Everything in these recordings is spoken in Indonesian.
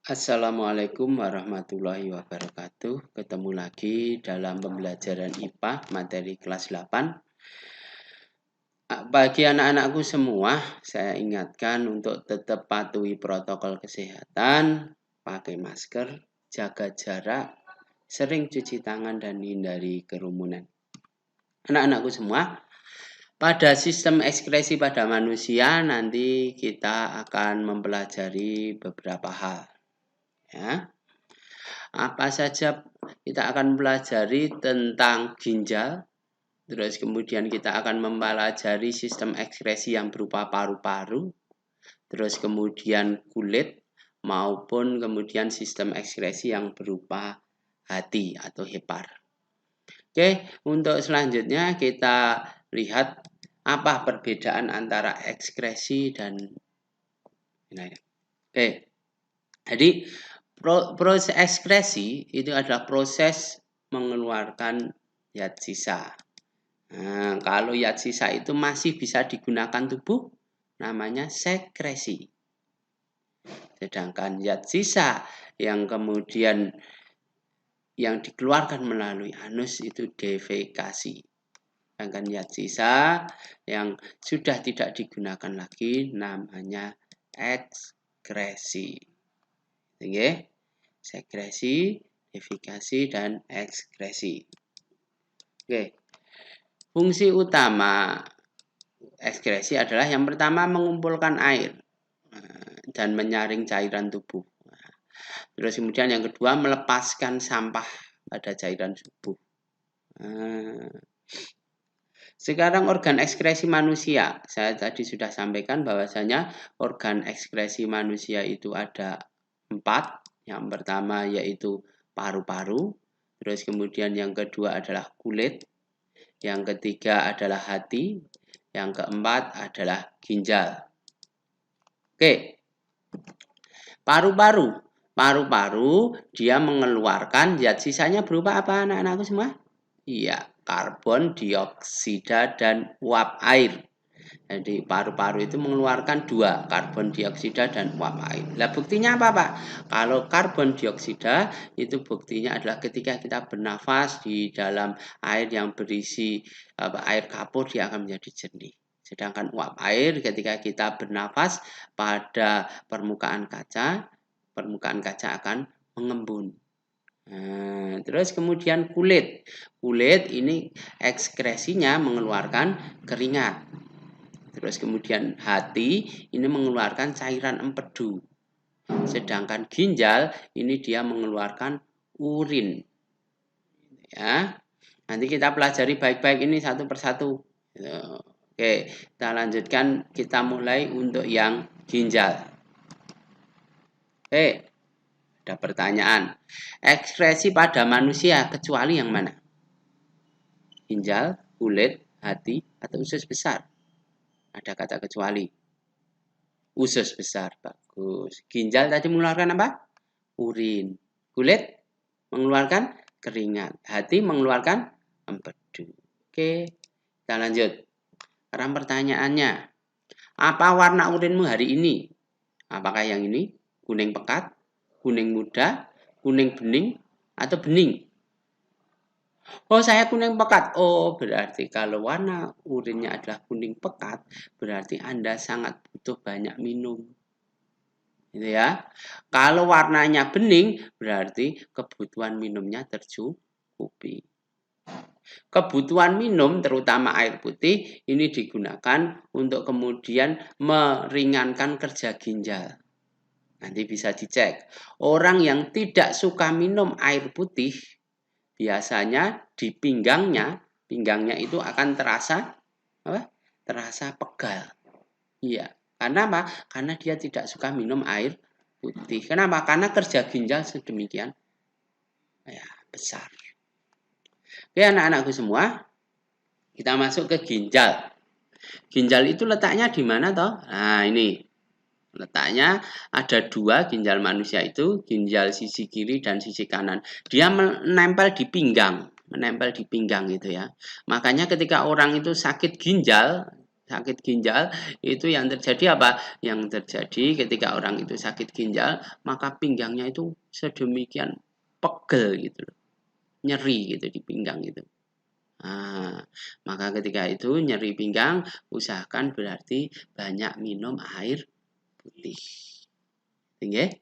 Assalamualaikum warahmatullahi wabarakatuh. Ketemu lagi dalam pembelajaran IPA materi kelas 8. Bagi anak-anakku semua, saya ingatkan untuk tetap patuhi protokol kesehatan, pakai masker, jaga jarak, sering cuci tangan dan hindari kerumunan. Anak-anakku semua, pada sistem ekskresi pada manusia nanti kita akan mempelajari beberapa hal. Ya. Apa saja kita akan pelajari tentang ginjal, terus kemudian kita akan mempelajari sistem ekskresi yang berupa paru-paru, terus kemudian kulit, maupun kemudian sistem ekskresi yang berupa hati atau hepar. Oke, untuk selanjutnya kita lihat apa perbedaan antara ekskresi dan jadi proses ekskresi itu adalah proses mengeluarkan zat sisa. Nah, kalau zat sisa itu masih bisa digunakan tubuh, namanya sekresi. Sedangkan zat sisa yang kemudian yang dikeluarkan melalui anus itu defekasi. Sedangkan zat sisa yang sudah tidak digunakan lagi namanya ekskresi. Oke, sekresi, defekasi, dan ekskresi. Oke, fungsi utama ekskresi adalah yang pertama mengumpulkan air dan menyaring cairan tubuh. Terus kemudian yang kedua melepaskan sampah pada cairan tubuh. Sekarang organ ekskresi manusia, saya tadi sudah sampaikan bahwasanya organ ekskresi manusia itu ada 4. Yang pertama yaitu paru-paru, terus kemudian yang kedua adalah kulit, yang ketiga adalah hati, yang keempat adalah ginjal. Oke, paru-paru dia mengeluarkan zat sisanya berupa apa anak-anakku semua? Iya, karbon dioksida dan uap air. Jadi paru-paru itu mengeluarkan 2, karbon dioksida dan uap air. Nah, buktinya apa, Pak? Kalau karbon dioksida itu buktinya adalah ketika kita bernafas di dalam air yang berisi air kapur, dia akan menjadi jernih. Sedangkan uap air ketika kita bernafas pada permukaan kaca akan mengembun. Nah, terus kemudian kulit ini ekskresinya mengeluarkan keringat. Terus kemudian hati ini mengeluarkan cairan empedu. Sedangkan ginjal ini dia mengeluarkan urin. Ya. Nanti kita pelajari baik-baik ini satu persatu. Oke, kita lanjutkan, kita mulai untuk yang ginjal. Oke. Ada pertanyaan. Ekskresi pada manusia kecuali yang mana? Ginjal, kulit, hati, atau usus besar? Ada kata kecuali. Usus besar, bagus. Ginjal tadi mengeluarkan apa? Urin. Kulit mengeluarkan keringat. Hati mengeluarkan empedu. Oke, kita lanjut. Sekarang pertanyaannya. Apa warna urinmu hari ini? Apakah yang ini? Kuning pekat, kuning muda, kuning bening, atau bening? Oh, saya kuning pekat. Oh, berarti kalau warna urinnya adalah kuning pekat, berarti Anda sangat butuh banyak minum. Gitu ya. Kalau warnanya bening, berarti kebutuhan minumnya tercukupi. Kebutuhan minum, terutama air putih, ini digunakan untuk kemudian meringankan kerja ginjal. Nanti bisa dicek. Orang yang tidak suka minum air putih, biasanya di pinggangnya itu akan terasa apa? Terasa pegal. Iya. Karena apa? Karena dia tidak suka minum air putih. Kenapa? Karena kerja ginjal sedemikian besar. Oke, anak-anakku semua, kita masuk ke ginjal. Ginjal itu letaknya di mana toh? Nah, ini. Letaknya ada 2 ginjal manusia itu, ginjal sisi kiri dan sisi kanan. Dia menempel di pinggang gitu ya. Makanya ketika orang itu sakit ginjal, Sakit ginjal itu yang terjadi apa? Yang terjadi ketika orang itu sakit ginjal, maka pinggangnya itu sedemikian pegel gitu loh. Nyeri gitu di pinggang itu. Nah, maka ketika itu nyeri pinggang, usahakan berarti banyak minum air putih. Oke?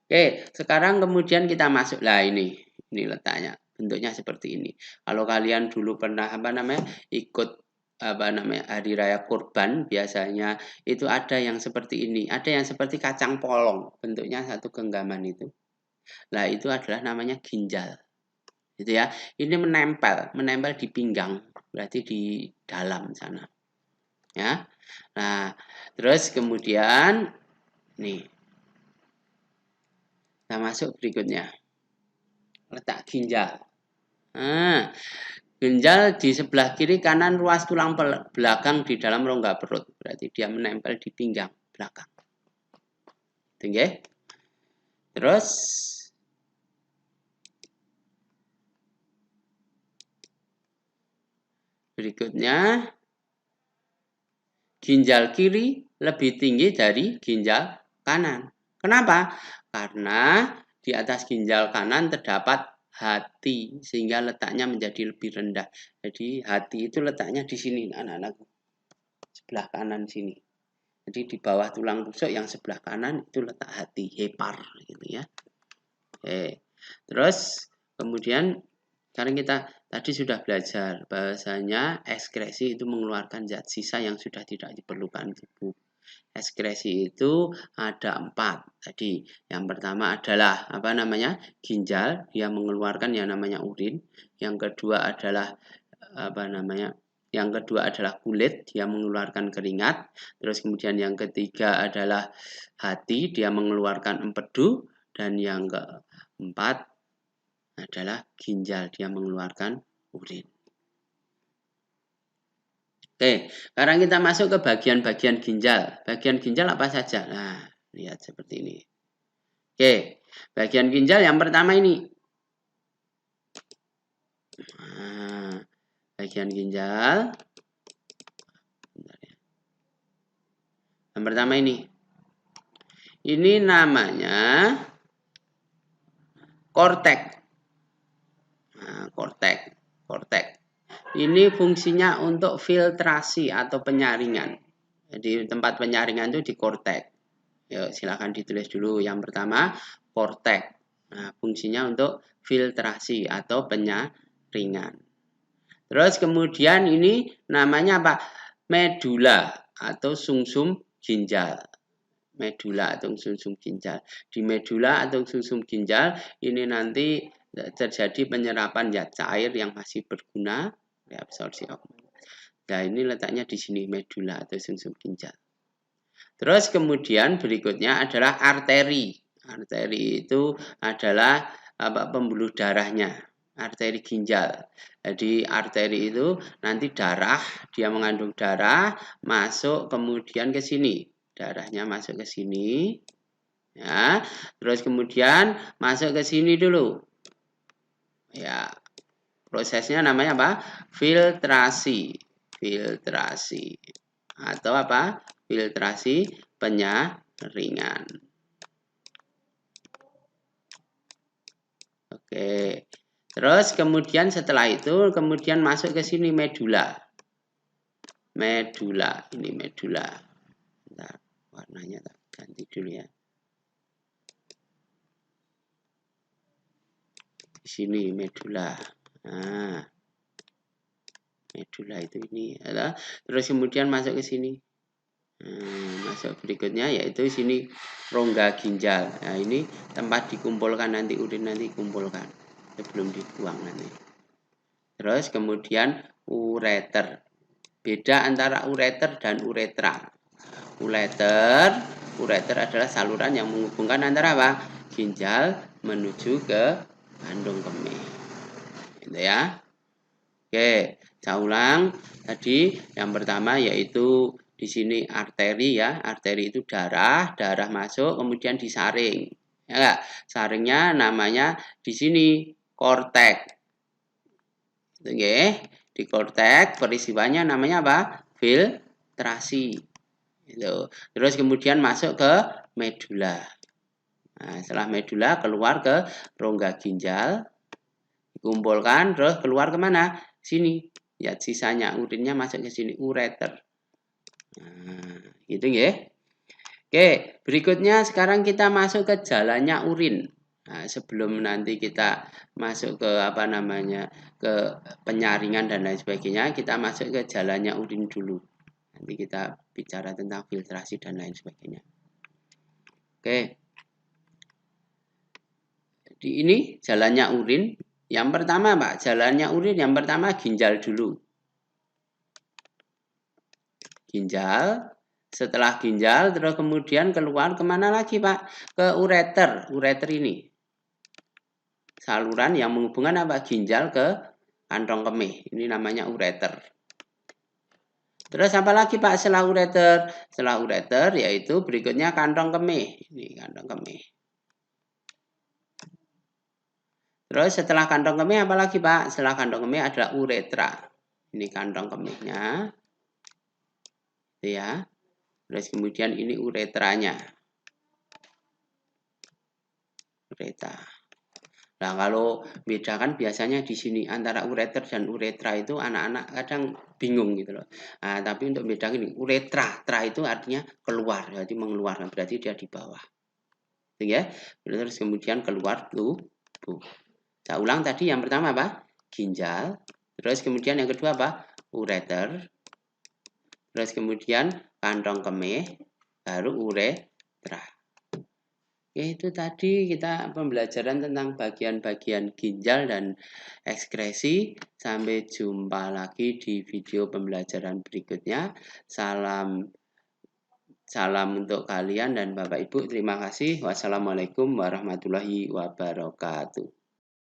Oke, sekarang kemudian kita masuk lah ini letaknya. Bentuknya seperti ini. Kalau kalian dulu pernah ikut hari raya kurban, biasanya itu ada yang seperti ini, ada yang seperti kacang polong, bentuknya satu genggaman itu. Nah, itu adalah namanya ginjal. Gitu ya. Ini menempel di pinggang, berarti di dalam sana. Ya. Nah, terus kemudian nih kita masuk berikutnya. Letak ginjal. Nah, ginjal di sebelah kiri kanan ruas tulang belakang di dalam rongga perut. Berarti dia menempel di pinggang belakang. Oke. Terus berikutnya ginjal kiri lebih tinggi dari ginjal kanan. Kenapa? Karena di atas ginjal kanan terdapat hati sehingga letaknya menjadi lebih rendah. Jadi hati itu letaknya di sini anak-anakku. Sebelah kanan sini. Jadi di bawah tulang rusuk yang sebelah kanan itu letak hati, hepar gitu ya. Oke. Terus kemudian sekarang kita tadi sudah belajar bahwasanya ekskresi itu mengeluarkan zat sisa yang sudah tidak diperlukan tubuh. Ekskresi itu ada 4 tadi. Yang pertama adalah ginjal, dia mengeluarkan yang namanya urin. Yang kedua adalah kulit, dia mengeluarkan keringat. Terus kemudian yang ketiga adalah hati, dia mengeluarkan empedu. Dan yang keempat adalah ginjal, dia mengeluarkan urin. Oke, sekarang kita masuk ke bagian-bagian ginjal. Bagian ginjal apa saja? Nah, lihat seperti ini. Oke, bagian ginjal yang pertama ini. Nah, bagian ginjal. Yang pertama ini. Ini namanya kortek. Nah, kortek. Ini fungsinya untuk filtrasi atau penyaringan. Jadi tempat penyaringan itu di kortek. Yuk, silakan ditulis dulu. Yang pertama, kortek. Nah, fungsinya untuk filtrasi atau penyaringan. Terus kemudian ini namanya apa? Medula atau sumsum ginjal. Medula atau sumsum ginjal. Di medula atau sumsum ginjal ini nanti terjadi penyerapan zat cair yang masih berguna, reabsorpsi. Nah, ini letaknya di sini medula atau sumsum ginjal. Terus kemudian berikutnya adalah arteri. Arteri itu adalah pembuluh darahnya, arteri ginjal. Jadi arteri itu nanti darah, dia mengandung darah, masuk kemudian ke sini. Darahnya masuk ke sini. Ya. Terus kemudian masuk ke sini dulu. Ya. Prosesnya namanya apa? Filtrasi. Filtrasi. Atau apa? Filtrasi penyaringan. Oke. Terus kemudian setelah itu kemudian masuk ke sini medula. Medula, ini medula. Bentar, warnanya tak ganti dulu ya. Di sini medula. Nah. Medula itu ini adalah terus kemudian masuk ke sini. Masuk berikutnya yaitu sini rongga ginjal. Nah, ini tempat dikumpulkan nanti urin nanti kumpulkan sebelum dibuang nanti. Terus kemudian ureter. Beda antara ureter dan uretra. Ureter adalah saluran yang menghubungkan antara apa? Ginjal menuju ke kandung kemih. Gitu ya. Oke, saya ulang. Tadi yang pertama yaitu di sini arteri ya. Arteri itu darah masuk kemudian disaring. Ya enggak? Saringnya namanya di sini kortek. Oke, di kortek peristiwanya namanya apa? filtrasi. Itu. Terus kemudian masuk ke medula. Nah, setelah medula keluar ke rongga ginjal, dikumpulkan, terus keluar kemana? Sini. Ya, sisanya urinnya masuk ke sini, ureter. Nah, gitu ya. Oke, berikutnya sekarang kita masuk ke jalannya urin. Nah, sebelum nanti kita masuk ke ke penyaringan dan lain sebagainya, kita masuk ke jalannya urin dulu. Nanti kita bicara tentang filtrasi dan lain sebagainya. Oke. Jadi ini jalannya urin. Yang pertama, Pak, jalannya urin yang pertama ginjal dulu. Ginjal, setelah ginjal terus kemudian keluar kemana lagi, Pak? Ke ureter. Ureter ini saluran yang menghubungkan apa? Ginjal ke kantong kemih. Ini namanya ureter. Terus apa lagi, Pak, setelah ureter? Setelah ureter yaitu berikutnya kantong kemih. Ini kantong kemih. Terus setelah kantong kemih apa lagi, Pak? Setelah kantong kemih adalah uretra. Ini kantong kemihnya. Ya. Terus kemudian ini uretranya. Uretra. Nah, kalau bedakan biasanya di sini antara ureter dan uretra itu anak-anak kadang bingung gitu loh. Nah, tapi untuk bedakan ini uretra, tra itu artinya keluar, berarti mengeluarkan, berarti dia di bawah. Gitu ya. Terus kemudian keluar tubuh. Saya ulang tadi yang pertama apa? Ginjal. Terus kemudian yang kedua apa? Ureter. Terus kemudian kantong kemih, baru uretra. Itu tadi kita pembelajaran tentang bagian-bagian ginjal dan ekskresi. Sampai jumpa lagi di video pembelajaran berikutnya. Salam untuk kalian dan Bapak Ibu. Terima kasih. Wassalamualaikum warahmatullahi wabarakatuh.